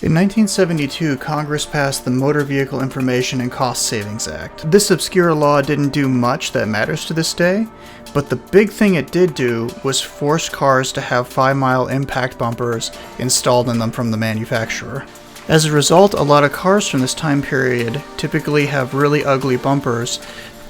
In 1972, Congress passed the Motor Vehicle Information and Cost Savings Act. This obscure law didn't do much that matters to this day, but the big thing it did do was force cars to have 5-mile impact bumpers installed in them from the manufacturer. As a result, a lot of cars from this time period typically have really ugly bumpers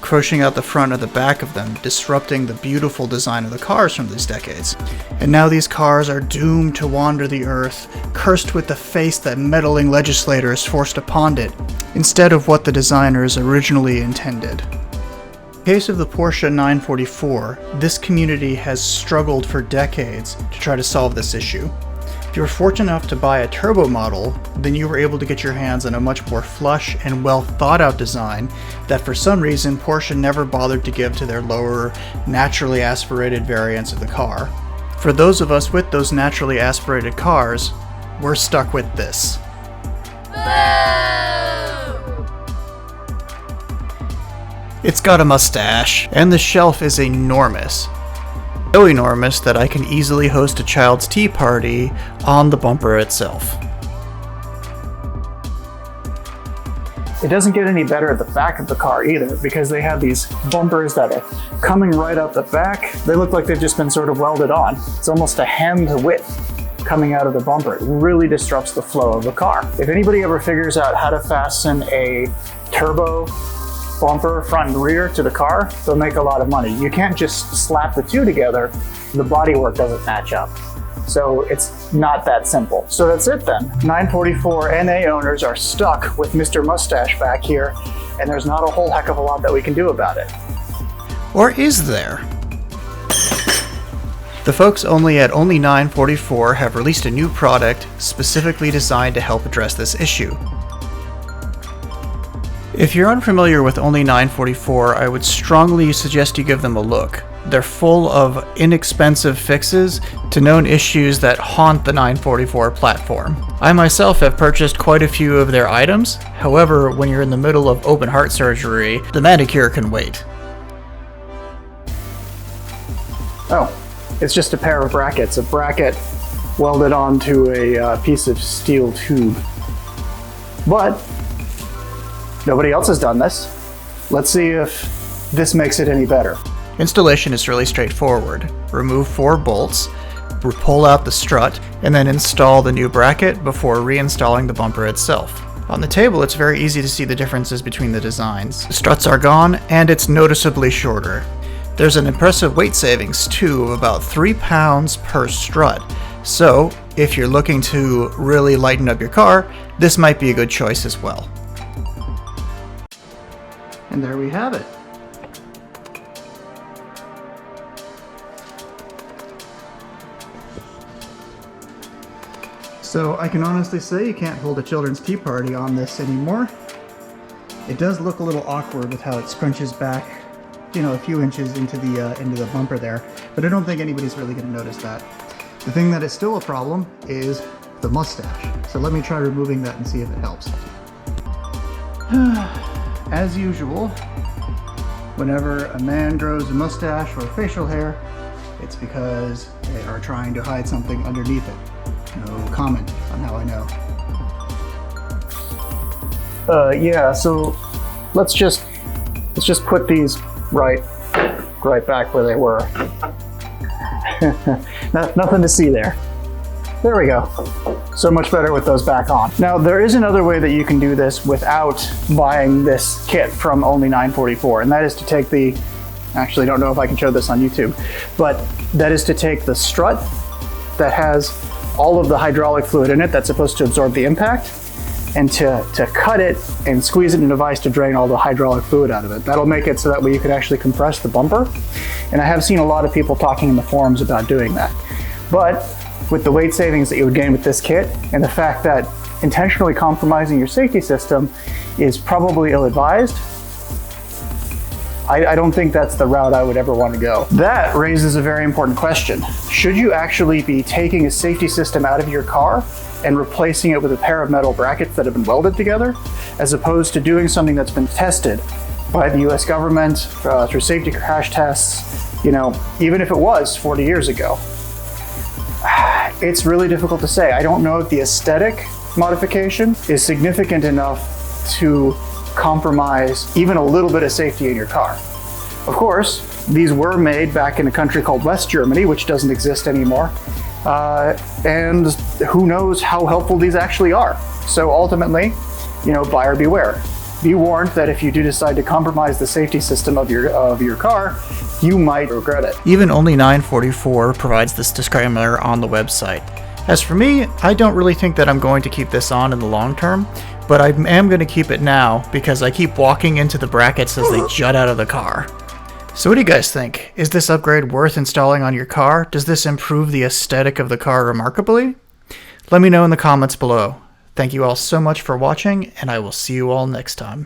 crushing out the front or the back of them, disrupting the beautiful design of the cars from these decades. And now these cars are doomed to wander the earth, cursed with the face that meddling legislators forced upon it, instead of what the designers originally intended. In the case of the Porsche 944, this community has struggled for decades to try to solve this issue. If you were fortunate enough to buy a turbo model, then you were able to get your hands on a much more flush and well thought out design that for some reason Porsche never bothered to give to their lower, naturally aspirated variants of the car. For those of us with those naturally aspirated cars, we're stuck with this. It's got a mustache, and the shelf is enormous. So enormous that I can easily host a child's tea party on the bumper itself. It doesn't get any better at the back of the car either, because they have these bumpers that are coming right up the back. They look like they've just been sort of welded on. It's almost a hemmed width coming out of the bumper. It really disrupts the flow of the car. If anybody ever figures out how to fasten a turbo bumper front and rear to the car, they'll make a lot of money. You can't just slap the two together. The bodywork doesn't match up. So it's not that simple. So that's it then. 944 NA owners are stuck with Mr. Mustache back here, and there's not a whole heck of a lot that we can do about it. Or is there? The folks only at Only944 have released a new product specifically designed to help address this issue. If you're unfamiliar with Only944, I would strongly suggest you give them a look. They're full of inexpensive fixes to known issues that haunt the 944 platform. I myself have purchased quite a few of their items, however, when you're in the middle of open heart surgery, the manicure can wait. Oh, it's just a pair of brackets. A bracket welded onto a piece of steel tube. But nobody else has done this. Let's see if this makes it any better. Installation is really straightforward. Remove 4 bolts, pull out the strut, and then install the new bracket before reinstalling the bumper itself. On the table, it's very easy to see the differences between the designs. The struts are gone, and it's noticeably shorter. There's an impressive weight savings too of about 3 pounds per strut. So, if you're looking to really lighten up your car, this might be a good choice as well. And there we have it. So I can honestly say you can't hold a children's tea party on this anymore. It does look a little awkward with how it scrunches back, you know, a few inches into the bumper there, but I don't think anybody's really going to notice that. The thing that is still a problem is the mustache. So let me try removing that and see if it helps. As usual, whenever a man grows a mustache or facial hair, it's because they are trying to hide something underneath it. No comment on how I know. Yeah, so let's just put these right back where they were. Nothing to see there. There we go. So much better with those back on. Now, there is another way that you can do this without buying this kit from Only944, and that is to take the, actually don't know if I can show this on YouTube, but that is to take the strut that has all of the hydraulic fluid in it that's supposed to absorb the impact, and to cut it and squeeze it in a device to drain all the hydraulic fluid out of it. That'll make it so that way you can actually compress the bumper. And I have seen a lot of people talking in the forums about doing that. But with the weight savings that you would gain with this kit, and the fact that intentionally compromising your safety system is probably ill-advised, I don't think that's the route I would ever want to go. That raises a very important question. Should you actually be taking a safety system out of your car and replacing it with a pair of metal brackets that have been welded together, as opposed to doing something that's been tested by the US government through safety crash tests, you know, even if it was 40 years ago? It's really difficult to say. I don't know if the aesthetic modification is significant enough to compromise even a little bit of safety in your car. Of course, these were made back in a country called West Germany, which doesn't exist anymore. And who knows how helpful these actually are. So ultimately, buyer beware. Be warned that if you do decide to compromise the safety system of your car, you might regret it. Even Only944 provides this disclaimer on the website. As for me, I don't really think that I'm going to keep this on in the long term, but I am going to keep it now because I keep walking into the brackets as they jut out of the car. So what do you guys think? Is this upgrade worth installing on your car? Does this improve the aesthetic of the car remarkably? Let me know in the comments below. Thank you all so much for watching, and I will see you all next time.